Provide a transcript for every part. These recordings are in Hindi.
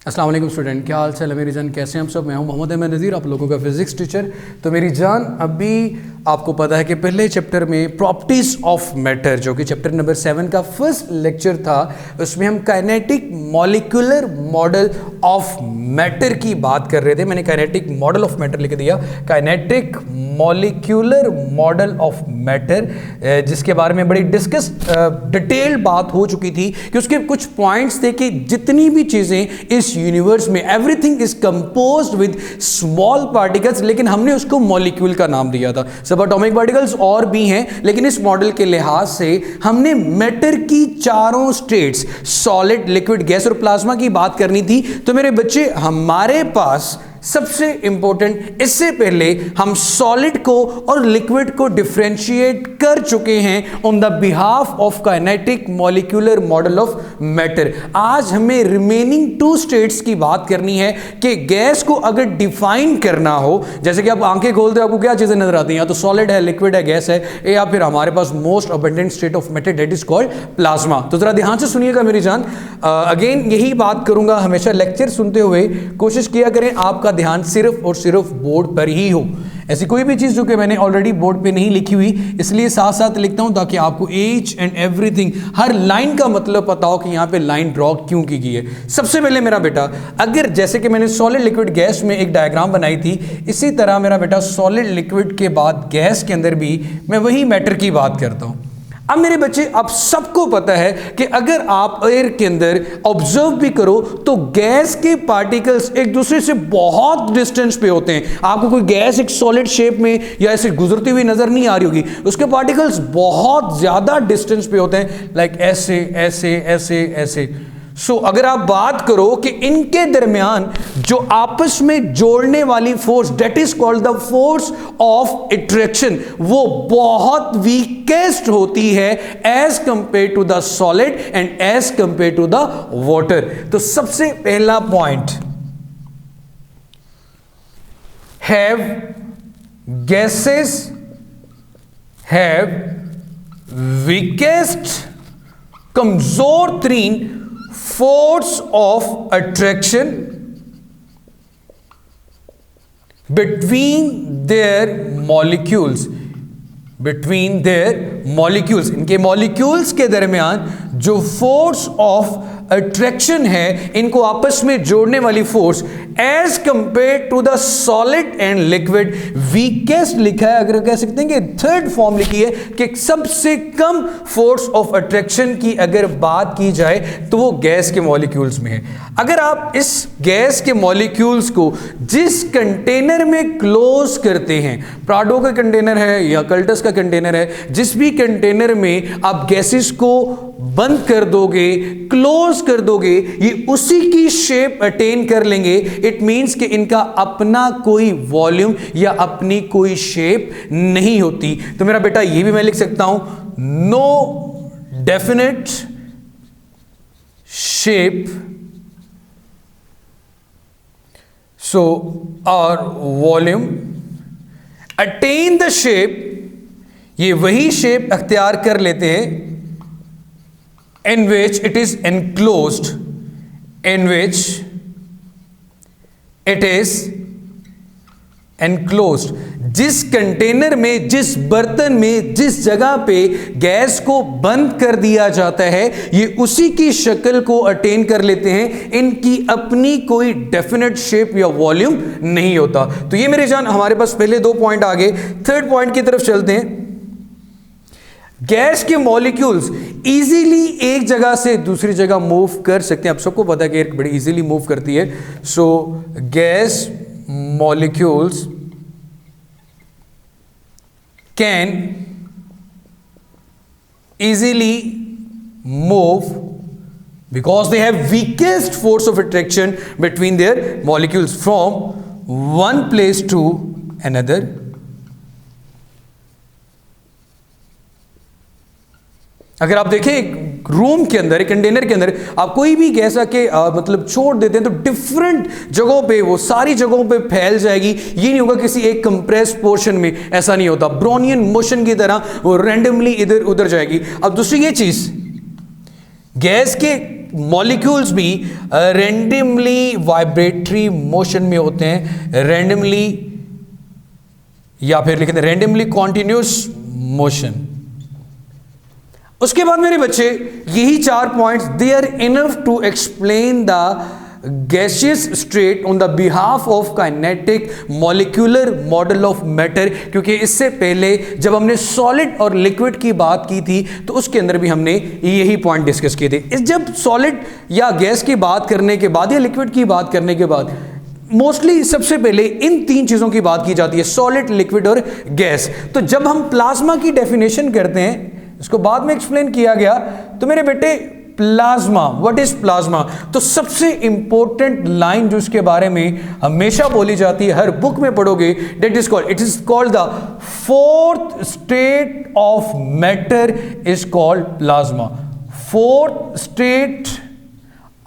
अस्सलाम वालेकुम स्टूडेंट, क्या हाल चाल है मेरी जान, कैसे हैं हम सब। मैं हूं मोहम्मद अहमद नज़ीर, आप लोगों का फिजिक्स टीचर। तो मेरी जान, अभी आपको पता है कि पहले चैप्टर में प्रॉपर्टीज ऑफ मैटर, जो कि चैप्टर नंबर 7 का फर्स्ट लेक्चर था, उसमें हम kinetic molecular model of matter की बात कर रहे थे। मैंने काइनेटिक मॉडल ऑफ मैटर लिख दिया, kinetic molecular model of matter, जिसके बारे में बड़ी डिटेल्ड बात हो चुकी थी कि उसके कुछ पॉइंट्स थे कि जितनी भी चीज़ें इस यूनिवर्स में, everything is composed with small particles, लेकिन हमने उसको मॉलिक्यूल का नाम दिया था। सब एटॉमिक पार्टिकल्स और भी हैं, लेकिन इस मॉडल के लिहाज से हमने मैटर की चारों स्टेट्स, सॉलिड, लिक्विड, गैस और प्लाज्मा की बात करनी थी। तो मेरे बच्चे, हमारे पास सबसे इंपॉर्टेंट, इससे पहले हम सॉलिड को और लिक्विड को डिफरेंशिएट कर चुके हैं on the behalf of kinetic molecular model of matter. आज हमें रिमेनिंग 2 स्टेट्स की बात करनी है कि गैस को अगर डिफाइन करना हो, जैसे कि आप आंखें खोलते हो, आपको क्या चीजें नजर आती हैं? या तो सॉलिड है, लिक्विड है, गैस है, या फिर हमारे पास most abundant state of matter, that is called plasma. तो जरा ध्यान से सुनिएगा मेरी जान, अगेन यही बात करूंगा, हमेशा लेक्चर सुनते हुए कोशिश किया करें आपका ध्यान सिर्फ और सिर्फ बोर्ड पर ही हो। ऐसी कोई भी चीज जो कि मैंने ऑलरेडी बोर्ड पे नहीं लिखी हुई, इसलिए साथ साथ लिखता हूं ताकि आपको each and everything, her line का मतलब पता हो कि यहां पे लाइन ड्रॉ क्यों की गई है। सबसे पहले मेरा बेटा, अगर जैसे कि मैंने सॉलिड लिक्विड गैस में एक डायग्राम बनाई थी, इसी तरह मेरा बेटा सॉलिड लिक्विड के बाद गैस के अंदर भी मैं वही मैटर की बात करता हूं। अब मेरे बच्चे, आप सबको पता है कि अगर आप एयर के अंदर ऑब्जर्व भी करो तो गैस के पार्टिकल्स एक दूसरे से बहुत डिस्टेंस पे होते हैं। आपको कोई गैस एक सॉलिड शेप में या ऐसे गुजरती हुई नजर नहीं आ रही होगी, उसके पार्टिकल्स बहुत ज्यादा डिस्टेंस पे होते हैं, लाइक ऐसे ऐसे ऐसे ऐसे। सो अगर आप बात करो कि इनके दरमियान जो आपस में जोड़ने वाली force, that is called the force of attraction, वो बहुत वीकेस्ट होती है as compare to the solid and as compare to the water. तो सबसे पहला point, have gases have weakest, कमजोर तरीन force of attraction between their molecules, इनके मॉलिक्यूल्स के दरमियान जो फोर्स ऑफ अट्रैक्शन है, इनको आपस में जोड़ने वाली force, as compare to the solid and liquid, weakest लिखा है। अगर कह सकते हैं कि थर्ड फॉर्म लिखी है कि सबसे कम फोर्स ऑफ अट्रैक्शन की अगर बात की जाए तो वो गैस के मॉलिक्यूल्स में है। अगर आप इस गैस के मॉलिक्यूल्स को जिस कंटेनर में क्लोज करते हैं, प्राडो का कंटेनर है या कल्टस का कंटेनर है, जिस भी कंटेनर में आप गैसेस को बंद कर दोगे, क्लोज कर दोगे, ये उसी की शेप अटेन कर लेंगे। इट मींस कि इनका अपना कोई वॉल्यूम या अपनी कोई शेप नहीं होती। तो मेरा बेटा, ये भी मैं लिख सकता हूं, नो डेफिनेट शेप, सो और वॉल्यूम, अटेन द शेप, ये वही शेप अख्तियार कर लेते हैं in which it is enclosed, in which it is enclosed। जिस कंटेनर में, जिस बर्तन में, जिस जगह पे गैस को बंद कर दिया जाता है, ये उसी की शक्ल को अटेन कर लेते हैं, इनकी अपनी कोई डेफिनेट शेप या वॉल्यूम नहीं होता। तो ये मेरे जान, हमारे पास पहले 2 पॉइंट आ गए। थर्ड पॉइंट की तरफ चलते हैं। गैस के मॉलिक्यूल्स इजीली एक जगह से दूसरी जगह मूव कर सकते हैं। आप सबको पता है कि एयर बड़ी इजीली मूव करती है। सो gas molecules can easily move because they have weakest force of attraction between their molecules from one place to another। अगर आप देखें एक रूम के अंदर, एक कंटेनर के अंदर आप कोई भी गैस आके मतलब छोड़ देते हैं तो डिफरेंट जगहों पे, वो सारी जगहों पे फैल जाएगी। ये नहीं होगा किसी एक कंप्रेस पोर्शन में, ऐसा नहीं होता। ब्रोनियन मोशन की तरह वो रैंडमली इधर उधर जाएगी। अब दूसरी ये चीज, गैस के मॉलिक्यूल्स भी रैंडमली वाइब्रेटरी मोशन में होते हैं, रैंडमली या फिर लिखते हैं रैंडमली कॉन्टिन्यूस मोशन। उसके बाद मेरे बच्चे यही 4 points they are enough to explain the gaseous state on the behalf of kinetic molecular model of matter, क्योंकि इससे पहले जब हमने सॉलिड और लिक्विड की बात की थी तो उसके अंदर भी हमने यही पॉइंट डिस्कस किए थे। इस जब सॉलिड या गैस की बात करने के बाद या लिक्विड की बात करने के बाद मोस्टली सबसे पहले इन 3 चीजों की बात की जाती है, सॉलिड, लिक्विड और गैस। तो जब हम प्लाज्मा की डेफिनेशन करते हैं, इसको बाद में एक्सप्लेन किया गया, तो मेरे बेटे प्लाज्मा, व्हाट इज प्लाज्मा, तो सबसे इंपॉर्टेंट लाइन जो इसके बारे में हमेशा बोली जाती है, हर बुक में पढ़ोगे, that is called, it is called the fourth state of matter is called plasma. Fourth state,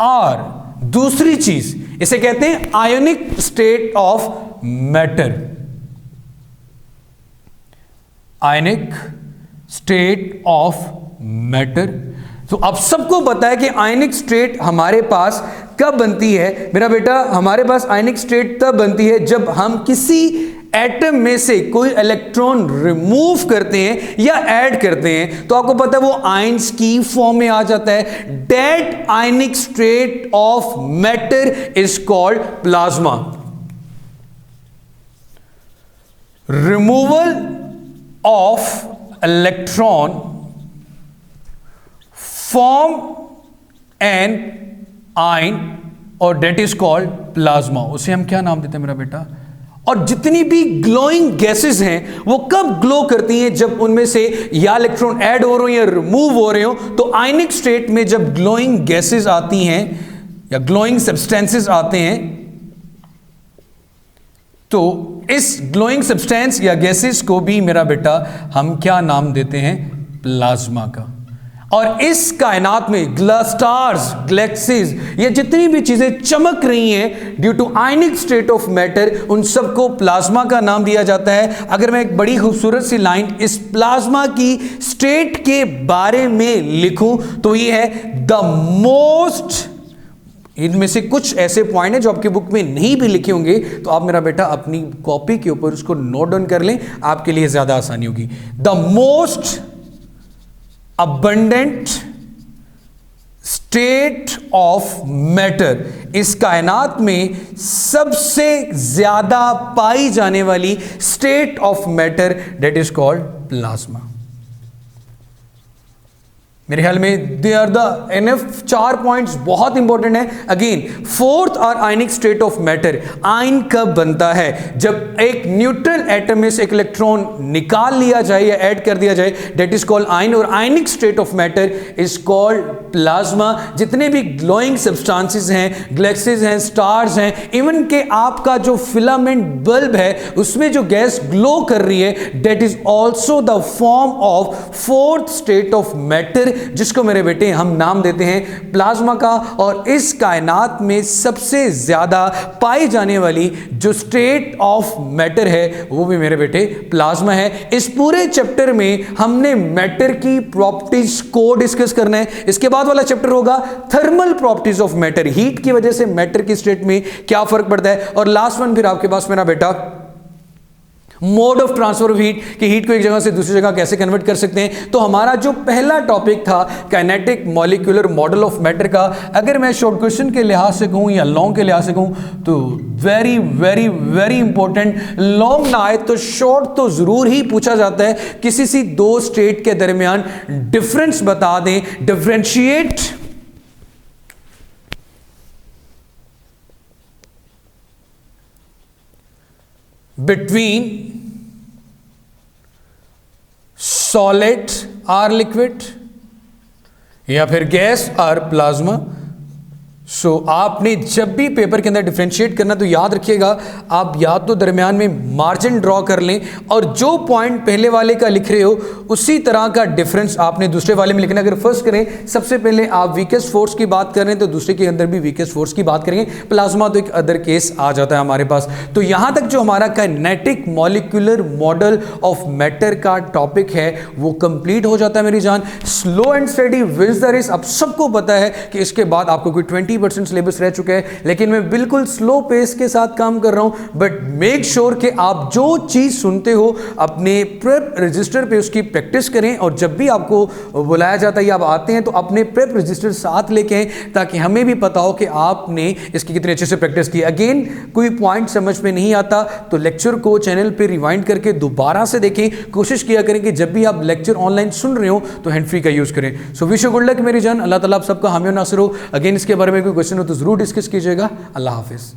और दूसरी चीज इसे कहते हैं ionic state of matter, ionic state of matter. तो अब सबको पता है कि आयनिक स्टेट हमारे पास कब बनती है मेरा बेटा, हमारे पास आयनिक स्टेट तब बनती है जब हम किसी एटम में से कोई इलेक्ट्रॉन रिमूव करते हैं या ऐड करते हैं, तो आपको पता है वो आयंस की फॉर्म में आ जाता है। That ionic state of matter is called plasma. Removal of electron form an ion और डेट इज कॉल्ड प्लाज्मा। उसे हम क्या नाम देते हैं मेरा बेटा? और जितनी भी ग्लोइंग गैसेस हैं वो कब ग्लो करती हैं? जब उनमें से या इलेक्ट्रॉन ऐड हो रहे हो या रिमूव हो रहे हो। तो आयनिक स्टेट में जब ग्लोइंग गैसेस आती हैं या ग्लोइंग सब्सटेंसेस आते हैं, तो इस ग्लोइंग सब्सटेंस या गैसेस को भी मेरा बेटा हम क्या नाम देते हैं? प्लाज्मा का। और इस कायनात में स्टार्स, गैलेक्सीज, ये जितनी भी चीजें चमक रही हैं due to ionic state of matter, उन सबको प्लाज्मा का नाम दिया जाता है। अगर मैं एक बड़ी खूबसूरत सी लाइन इस प्लाज्मा की स्टेट के बारे में लिखूं तो ये है द मोस्ट, इनमें से कुछ ऐसे पॉइंट हैं जो आपकी बुक में नहीं भी लिखे होंगे, तो आप मेरा बेटा अपनी कॉपी के ऊपर उसको नोट डाउन कर लें, आपके लिए ज्यादा आसानी होगी। The most abundant state of matter, इस कायनात में सबसे ज्यादा पाई जाने वाली state of matter that is called plasma। मेरे ख्याल में they are the enough 4 points बहुत इंपॉर्टेंट है। अगेन फोर्थ और ionic state of matter, ion कब बनता है? जब एक न्यूट्रल एटम में से एक इलेक्ट्रॉन निकाल लिया जाए या ऐड कर दिया जाए, दैट इज कॉल्ड आयन। और ionic state of matter is called plasma. जितने भी ग्लोइंग सब्सटेंसेस हैं, गैलेक्सीज हैं, स्टार्स हैं, इवन के आपका जो फिलामेंट बल्ब है उसमें जो गैस ग्लो कर रही है, that is also the form of fourth state of matter, जिसको मेरे बेटे हम नाम देते हैं प्लाज्मा का। और इस कायनात में सबसे ज्यादा पाई जाने वाली जो स्टेट ऑफ मैटर है वो भी मेरे बेटे प्लाज्मा है। इस पूरे चैप्टर में हमने मैटर की प्रॉपर्टीज को डिस्कस करना है। इसके बाद वाला चैप्टर होगा thermal properties of matter, heat की वजह से मैटर की स्टेट में क्या फर्क पड़ता है। और लास्ट वन फिर आपके पास मेरा बेटा mode of transfer of heat, कि हीट को एक जगह से दूसरी जगह कैसे कन्वर्ट कर सकते हैं। तो हमारा जो पहला टॉपिक था kinetic molecular model of matter का, अगर मैं शॉर्ट क्वेश्चन के लिहाज से कहूं या लॉन्ग के लिहाज से कहूं तो very very very important. Long ना आए तो शॉर्ट तो जरूर ही पूछा जाता है, किसी सी 2 स्टेट के दरमियान डिफरेंस बता दें, डिफरेंशिएट between solid और लिक्विड या फिर गैस और प्लाज्मा, आपने जब भी पेपर के अंदर डिफरेंशिएट करना तो याद रखिएगा, आप या तो दरमियान में मार्जिन ड्रॉ कर लें और जो पॉइंट पहले वाले का लिख रहे हो उसी तरह का डिफरेंस आपने दूसरे वाले में लिखना। अगर फर्स्ट करें, सबसे पहले आप वीकेस्ट फोर्स की बात कर रहे हैं तो दूसरे के अंदर भी वीकेस्ट फोर्स की बात करेंगे। प्लाज्मा तो एक अदर केस आ जाता है हमारे पास। तो यहां तक जो हमारा kinetic molecular model of matter का टॉपिक है वो कंप्लीट हो जाता है मेरी जान। Slow and steady wins the race. अब सबको पता है कि इसके बाद आपको कोई 20% सिलेबस रह चुका है, लेकिन मैं बिल्कुल स्लो पेस के साथ काम कर रहा हूं। बट मेक श्योर कि आप जो चीज सुनते हो अपने प्रेप रजिस्टर पे उसकी प्रैक्टिस करें, और जब भी आपको बुलाया जाता है या आप आते हैं तो अपने प्रेप रजिस्टर साथ लेके आएं ताकि हमें भी पता हो कि आपने इसकी कितने अच्छे से प्रैक्टिस की। अगेन कोई पॉइंट समझ में नहीं आता तो लेक्चर को चैनल पे रिवाइंड करके दोबारा से देखें। कोशिश किया करें कि जब भी आप लेक्चर ऑनलाइन सुन रहे हो तो हैंड फ्री का यूज करें। So wish you good luck मेरी जान। अल्लाह ताला आप सबका हामी और नासिर हो। अगेन इसके बारे में कोई क्वेश्चन हो तो जरूर डिस्कस कीजिएगा। अल्लाह हाफिज।